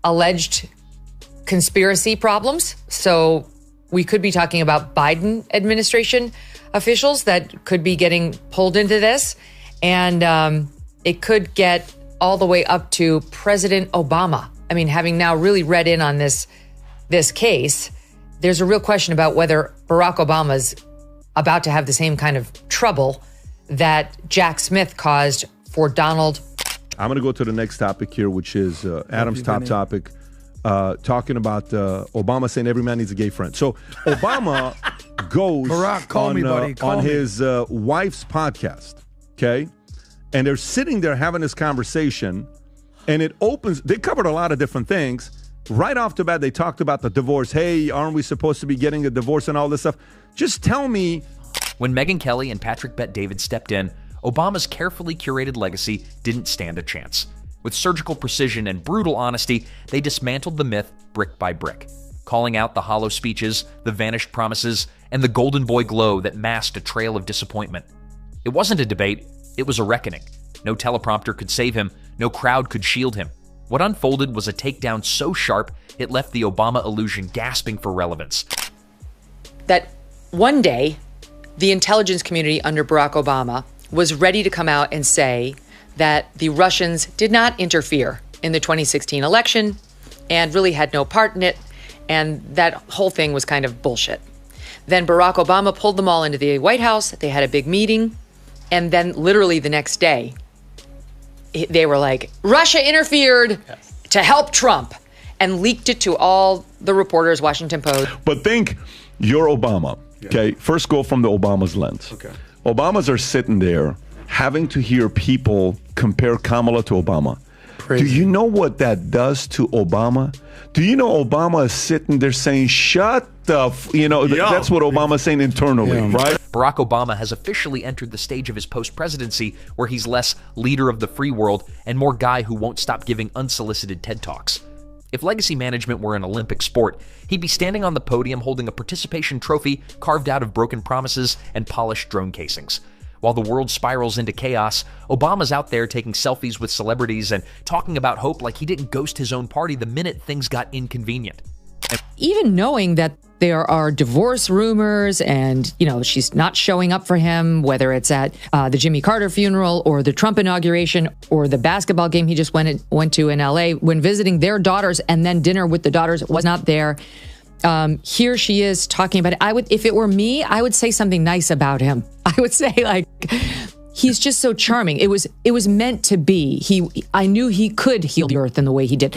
alleged conspiracy problems. So we could be talking about Biden administration officials that could be getting pulled into this. And it could get all the way up to President Obama. I mean, having now really read in on this case, there's a real question about whether Barack Obama's about to have the same kind of trouble that Jack Smith caused for Donald. I'm going to go to the next topic here, which is Adam's top topic, talking about Obama saying every man needs a gay friend. So Obama goes Barack, on his wife's podcast, okay? And they're sitting there having this conversation, and it opens. They covered a lot of different things. Right off the bat, they talked about the divorce. Hey, aren't we supposed to be getting a divorce and all this stuff? Just tell me. When Megyn Kelly and Patrick Bet-David stepped in, Obama's carefully curated legacy didn't stand a chance. With surgical precision and brutal honesty, they dismantled the myth brick by brick, calling out the hollow speeches, the vanished promises, and the golden boy glow that masked a trail of disappointment. It wasn't a debate, it was a reckoning. No teleprompter could save him, no crowd could shield him. What unfolded was a takedown so sharp, it left the Obama illusion gasping for relevance. That one day, the intelligence community under Barack Obama was ready to come out and say that the Russians did not interfere in the 2016 election and really had no part in it, and that whole thing was kind of bullshit. Then Barack Obama pulled them all into the White House. They had a big meeting, and then literally the next day, they were like, Russia interfered to help Trump, and leaked it to all the reporters, Washington Post. But think, you're Obama, okay? First go from the Obama's lens. Okay. Obamas are sitting there having to hear people compare Kamala to Obama. Crazy. Do you know what that does to Obama? Do you know Obama is sitting there saying, shut the that's what Obama's saying internally, right? Barack Obama has officially entered the stage of his post-presidency where he's less leader of the free world and more guy who won't stop giving unsolicited TED Talks. If legacy management were an Olympic sport, he'd be standing on the podium holding a participation trophy carved out of broken promises and polished drone casings. While the world spirals into chaos, Obama's out there taking selfies with celebrities and talking about hope like he didn't ghost his own party the minute things got inconvenient. Even knowing that there are divorce rumors and, she's not showing up for him, whether it's at the Jimmy Carter funeral or the Trump inauguration or the basketball game he just went to in LA, when visiting their daughters and then dinner with the daughters was not there. Here she is talking about it. If it were me, I would say something nice about him. I would say he's just so charming. It was meant to be. I knew he could heal the earth in the way he did.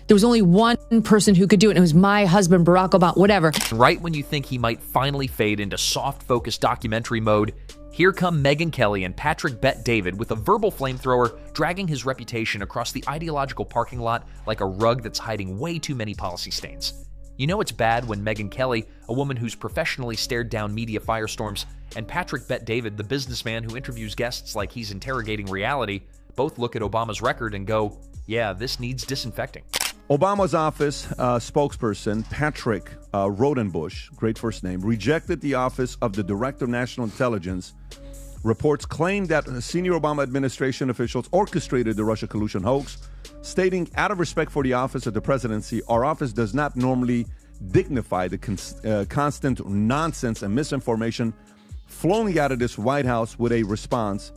There was only one person who could do it, and it was my husband, Barack Obama, whatever. Right when you think he might finally fade into soft-focused documentary mode, here come Megyn Kelly and Patrick Bet-David with a verbal flamethrower dragging his reputation across the ideological parking lot like a rug that's hiding way too many policy stains. You know it's bad when Megyn Kelly, a woman who's professionally stared down media firestorms, and Patrick Bet-David, the businessman who interviews guests like he's interrogating reality, both look at Obama's record and go, yeah, this needs disinfecting. Obama's office spokesperson, Patrick Rodenbush, great first name, rejected the office of the Director of National Intelligence. Reports claim that senior Obama administration officials orchestrated the Russia collusion hoax, stating, out of respect for the office of the presidency, our office does not normally dignify the constant nonsense and misinformation flowing out of this White House with a response.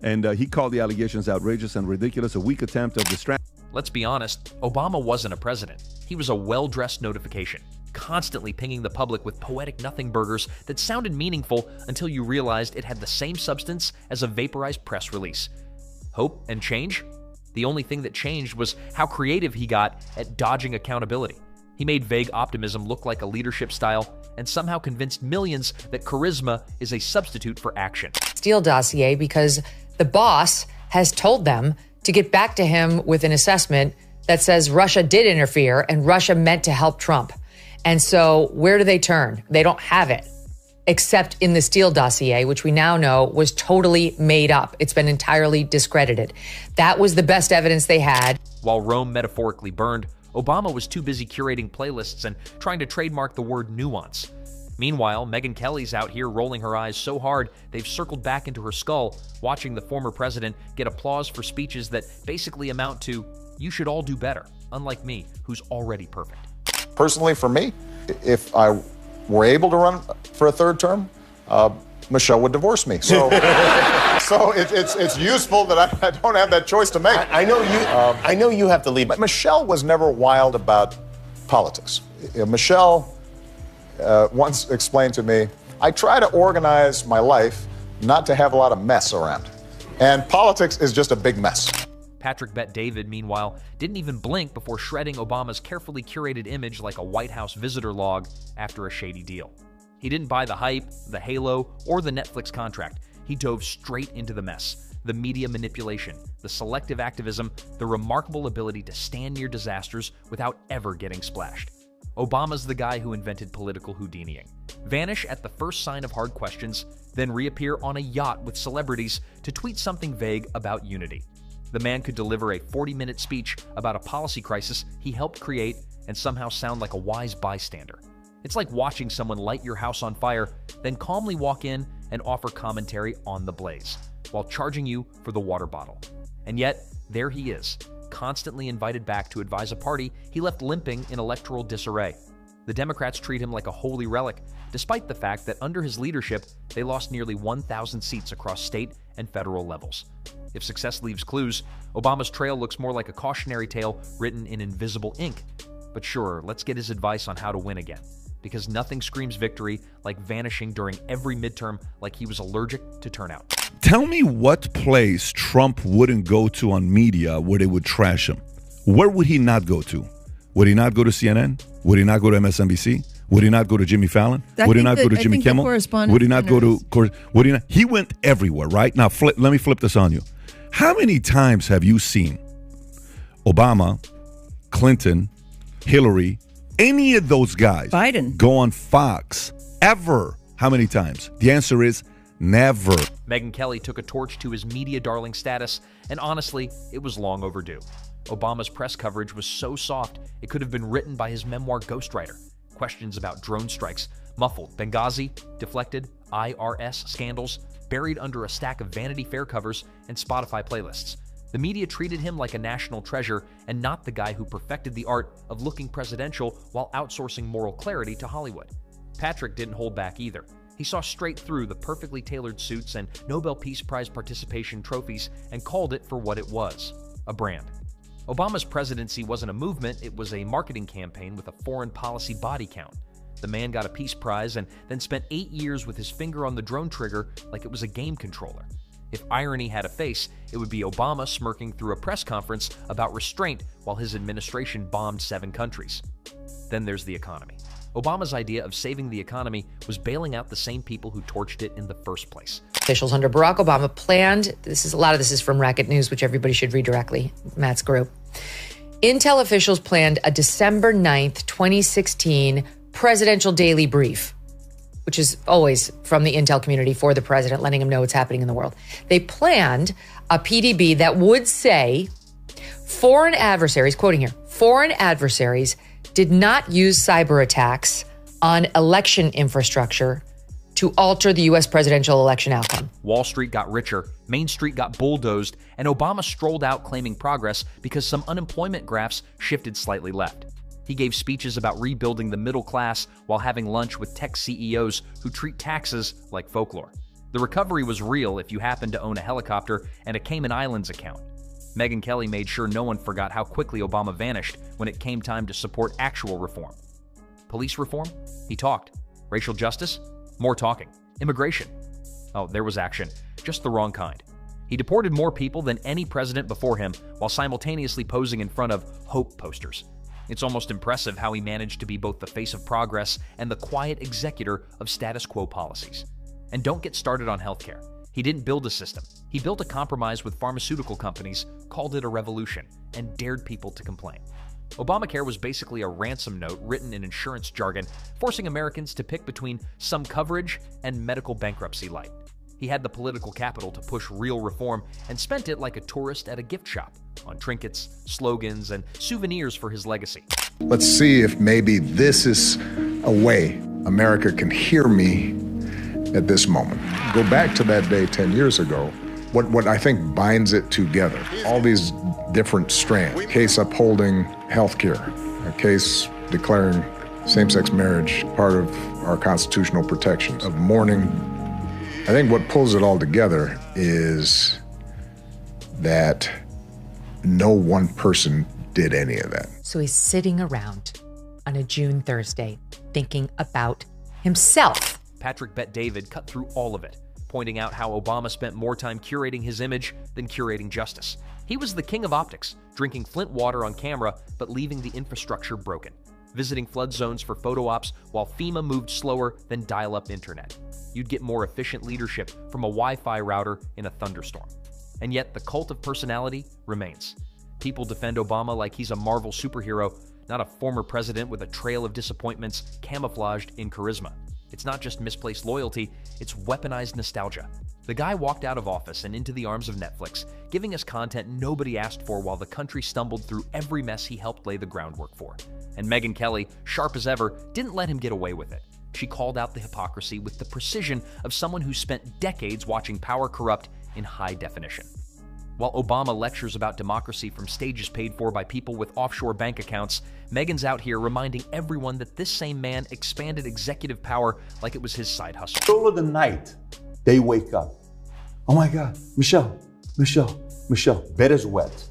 And he called the allegations outrageous and ridiculous, a weak attempt of distraction. Let's be honest, Obama wasn't a president. He was a well-dressed notification, constantly pinging the public with poetic nothing burgers that sounded meaningful until you realized it had the same substance as a vaporized press release. Hope and change? The only thing that changed was how creative he got at dodging accountability. He made vague optimism look like a leadership style and somehow convinced millions that charisma is a substitute for action. Steele dossier because the boss has told them to get back to him with an assessment that says Russia did interfere and Russia meant to help Trump. And so where do they turn? They don't have it, except in the Steele dossier, which we now know was totally made up. It's been entirely discredited. That was the best evidence they had. While Rome metaphorically burned, Obama was too busy curating playlists and trying to trademark the word nuance. Meanwhile, Megyn Kelly's out here rolling her eyes so hard they've circled back into her skull, watching the former president get applause for speeches that basically amount to, you should all do better. unlike me, who's already perfect. Personally, for me, if I were able to run for a third term, Michelle would divorce me. So, so it's useful that I don't have that choice to make. I know you have to leave. But Michelle was never wild about politics. Michelle once explained to me, I try to organize my life not to have a lot of mess around. And politics is just a big mess. Patrick Bet-David, meanwhile, didn't even blink before shredding Obama's carefully curated image like a White House visitor log after a shady deal. He didn't buy the hype, the halo, or the Netflix contract. He dove straight into the mess, the media manipulation, the selective activism, the remarkable ability to stand near disasters without ever getting splashed. Obama's the guy who invented political Houdiniing. Vanish at the first sign of hard questions, then reappear on a yacht with celebrities to tweet something vague about unity. The man could deliver a 40-minute speech about a policy crisis he helped create and somehow sound like a wise bystander. It's like watching someone light your house on fire, then calmly walk in and offer commentary on the blaze, while charging you for the water bottle. And yet, there he is, constantly invited back to advise a party he left limping in electoral disarray. The Democrats treat him like a holy relic, despite the fact that under his leadership, they lost nearly 1,000 seats across state and federal levels. If success leaves clues, Obama's trail looks more like a cautionary tale written in invisible ink. But sure, let's get his advice on how to win again, because nothing screams victory like vanishing during every midterm like he was allergic to turnout. Tell me what place Trump wouldn't go to on media where they would trash him. Where would he not go to? Would he not go to CNN? Would he not go to MSNBC? Would he not go to Jimmy Fallon? Would he not go to Jimmy Kimmel? Would he not go to? Would he not? He went everywhere, right? Now, let me flip this on you. How many times have you seen Obama, Clinton, Hillary, any of those guys Biden go on Fox ever? How many times? The answer is never. Megyn Kelly took a torch to his media darling status, and honestly, it was long overdue. Obama's press coverage was so soft, it could have been written by his memoir ghostwriter. Questions about drone strikes, muffled Benghazi, deflected IRS scandals, buried under a stack of Vanity Fair covers and Spotify playlists. The media treated him like a national treasure and not the guy who perfected the art of looking presidential while outsourcing moral clarity to Hollywood. Patrick didn't hold back either. He saw straight through the perfectly tailored suits and Nobel Peace Prize participation trophies and called it for what it was, a brand. Obama's presidency wasn't a movement, it was a marketing campaign with a foreign policy body count. The man got a Peace Prize and then spent 8 years with his finger on the drone trigger like it was a game controller. If irony had a face, it would be Obama smirking through a press conference about restraint while his administration bombed 7 countries. Then there's the economy. Obama's idea of saving the economy was bailing out the same people who torched it in the first place. Officials under Barack Obama planned, a lot of this is from Racket News, which everybody should read directly, Matt's group. Intel officials planned a December 9th, 2016 presidential daily brief, which is always from the Intel community for the president, letting him know what's happening in the world. They planned a PDB that would say foreign adversaries, quoting here, foreign adversaries did not use cyber attacks on election infrastructure to alter the U.S. presidential election outcome. Wall Street got richer, Main Street got bulldozed, and Obama strolled out claiming progress because some unemployment graphs shifted slightly left. He gave speeches about rebuilding the middle class while having lunch with tech CEOs who treat taxes like folklore. The recovery was real if you happened to own a helicopter and a Cayman Islands account. Megyn Kelly made sure no one forgot how quickly Obama vanished when it came time to support actual reform. Police reform? He talked. Racial justice? More talking. Immigration? Oh, there was action. Just the wrong kind. He deported more people than any president before him while simultaneously posing in front of hope posters. It's almost impressive how he managed to be both the face of progress and the quiet executor of status quo policies. And don't get started on healthcare. He didn't build a system. He built a compromise with pharmaceutical companies, called it a revolution, and dared people to complain. Obamacare was basically a ransom note written in insurance jargon, forcing Americans to pick between some coverage and medical bankruptcy light. He had the political capital to push real reform and spent it like a tourist at a gift shop, on trinkets, slogans, and souvenirs for his legacy. Let's see if maybe this is a way America can hear me at this moment. Go back to that day 10 years ago. What I think binds it together, all these different strands. A case upholding health care, a case declaring same-sex marriage part of our constitutional protections, of mourning. I think what pulls it all together is that no one person did any of that. So he's sitting around on a June Thursday thinking about himself. Patrick Bet-David cut through all of it, pointing out how Obama spent more time curating his image than curating justice. He was the king of optics, drinking Flint water on camera, but leaving the infrastructure broken, visiting flood zones for photo ops while FEMA moved slower than dial-up internet. You'd get more efficient leadership from a Wi-Fi router in a thunderstorm. And yet the cult of personality remains. People defend Obama like he's a Marvel superhero, not a former president with a trail of disappointments camouflaged in charisma. It's not just misplaced loyalty, it's weaponized nostalgia. The guy walked out of office and into the arms of Netflix, giving us content nobody asked for while the country stumbled through every mess he helped lay the groundwork for. And Megyn Kelly, sharp as ever, didn't let him get away with it. She called out the hypocrisy with the precision of someone who spent decades watching power corrupt in high definition. While Obama lectures about democracy from stages paid for by people with offshore bank accounts, Megyn's out here reminding everyone that this same man expanded executive power like it was his side hustle. Middle of the night, they wake up. Oh my God, Michelle, bed is wet.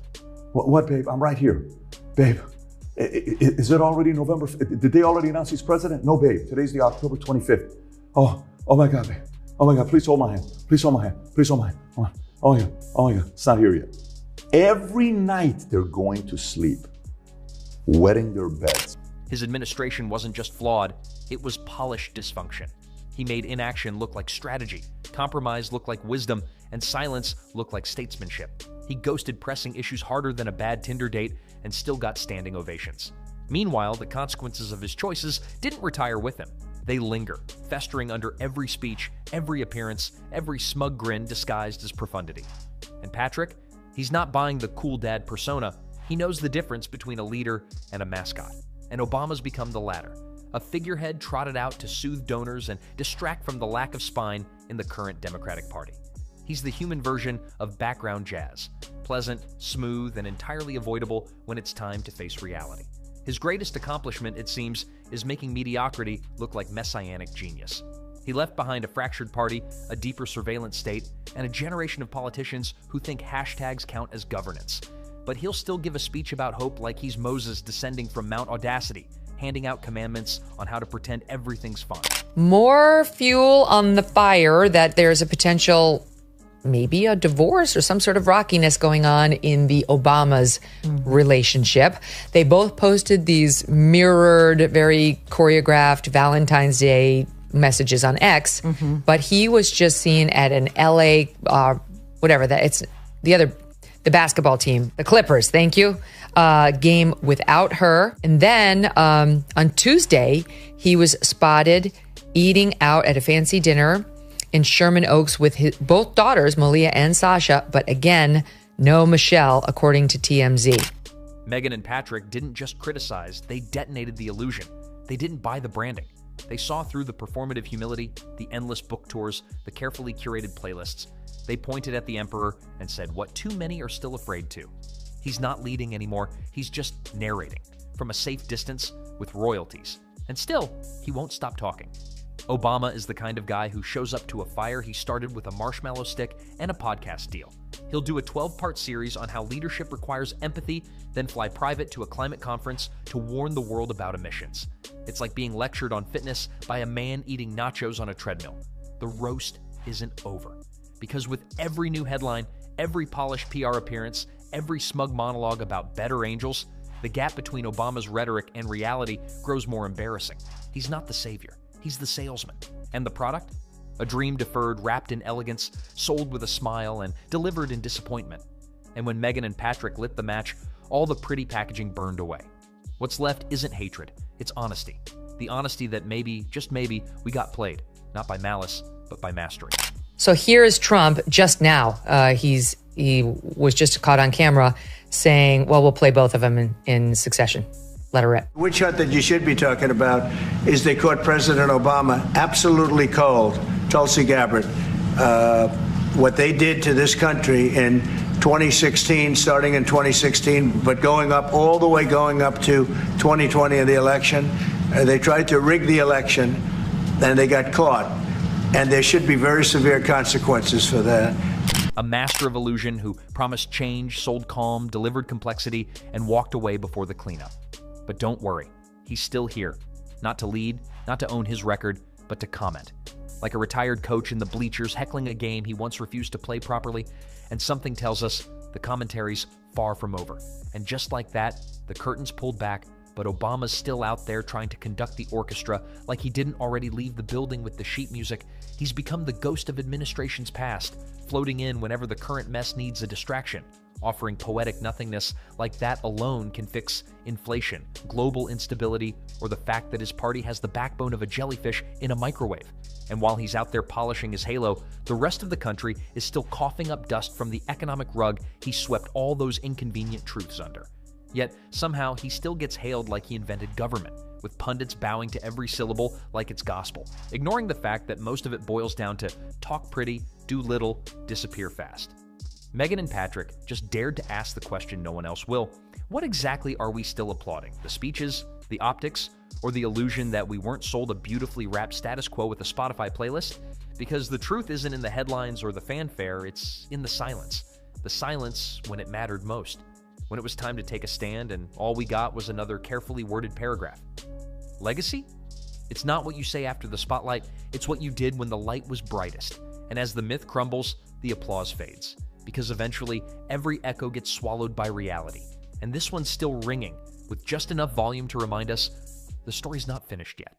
What, babe? I'm right here. Babe, is it already November? Did they already announce he's president? No, babe, today's the October 25th. Oh my God, babe. Oh my God, please hold my hand. Please hold my hand. Please hold my hand. Come on. Oh my God, it's not here yet. Every night they're going to sleep, wetting their beds. His administration wasn't just flawed, it was polished dysfunction. He made inaction look like strategy, compromise look like wisdom, and silence look like statesmanship. He ghosted pressing issues harder than a bad Tinder date and still got standing ovations. Meanwhile, the consequences of his choices didn't retire with him. They linger, festering under every speech, every appearance, every smug grin disguised as profundity. And Patrick, he's not buying the cool dad persona. He knows the difference between a leader and a mascot. And Obama's become the latter, a figurehead trotted out to soothe donors and distract from the lack of spine in the current Democratic Party. He's the human version of background jazz, pleasant, smooth, and entirely avoidable when it's time to face reality. His greatest accomplishment, it seems, is making mediocrity look like messianic genius. He left behind a fractured party, a deeper surveillance state, and a generation of politicians who think hashtags count as governance. But he'll still give a speech about hope like he's Moses descending from Mount Audacity, handing out commandments on how to pretend everything's fine. More fuel on the fire that there's a potential, maybe a divorce or some sort of rockiness going on in the Obamas' relationship. They both posted these mirrored, very choreographed Valentine's Day messages on X, but he was just seen at an LA, the basketball team, the Clippers, thank you, game without her. And then on Tuesday, he was spotted eating out at a fancy dinner in Sherman Oaks with his both daughters, Malia and Sasha, but again, no Michelle, according to TMZ. Megyn and Patrick didn't just criticize, they detonated the illusion. They didn't buy the branding. They saw through the performative humility, the endless book tours, the carefully curated playlists. They pointed at the emperor and said what too many are still afraid to. He's not leading anymore, he's just narrating, from a safe distance with royalties. And still, he won't stop talking. Obama is the kind of guy who shows up to a fire he started with a marshmallow stick and a podcast deal. He'll do a 12-part series on how leadership requires empathy, then fly private to a climate conference to warn the world about emissions. It's like being lectured on fitness by a man eating nachos on a treadmill. The roast isn't over. Because with every new headline, every polished PR appearance, every smug monologue about better angels, the gap between Obama's rhetoric and reality grows more embarrassing. He's not the savior. He's the salesman. And the product? A dream deferred, wrapped in elegance, sold with a smile, and delivered in disappointment. And when Megyn and Patrick lit the match, all the pretty packaging burned away. What's left isn't hatred, it's honesty. The honesty that maybe, just maybe, we got played, not by malice, but by mastery. So here is Trump just now. He was just caught on camera saying, well, we'll play both of them in succession. Let her rip. Witch hunt that you should be talking about is they caught President Obama absolutely cold, Tulsi Gabbard. What they did to this country in 2016, starting in 2016, but going up all the way going up to 2020 in the election. They tried to rig the election, and they got caught. And there should be very severe consequences for that. A master of illusion who promised change, sold calm, delivered complexity, and walked away before the cleanup. But don't worry, he's still here. Not to lead, not to own his record, but to comment. Like a retired coach in the bleachers heckling a game he once refused to play properly, and something tells us the commentary's far from over. And just like that, the curtain's pulled back, but Obama's still out there trying to conduct the orchestra like he didn't already leave the building with the sheet music. He's become the ghost of administrations past, floating in whenever the current mess needs a distraction, offering poetic nothingness like that alone can fix inflation, global instability, or the fact that his party has the backbone of a jellyfish in a microwave. And while he's out there polishing his halo, the rest of the country is still coughing up dust from the economic rug he swept all those inconvenient truths under. Yet, somehow, he still gets hailed like he invented government, with pundits bowing to every syllable like it's gospel, ignoring the fact that most of it boils down to talk pretty, do little, disappear fast. Megyn and Patrick just dared to ask the question no one else will. What exactly are we still applauding? The speeches, the optics, or the illusion that we weren't sold a beautifully wrapped status quo with a Spotify playlist? Because the truth isn't in the headlines or the fanfare, it's in the silence. The silence when it mattered most. When it was time to take a stand and all we got was another carefully worded paragraph. Legacy? It's not what you say after the spotlight, it's what you did when the light was brightest. And as the myth crumbles, the applause fades. Because eventually, every echo gets swallowed by reality. And this one's still ringing, with just enough volume to remind us the story's not finished yet.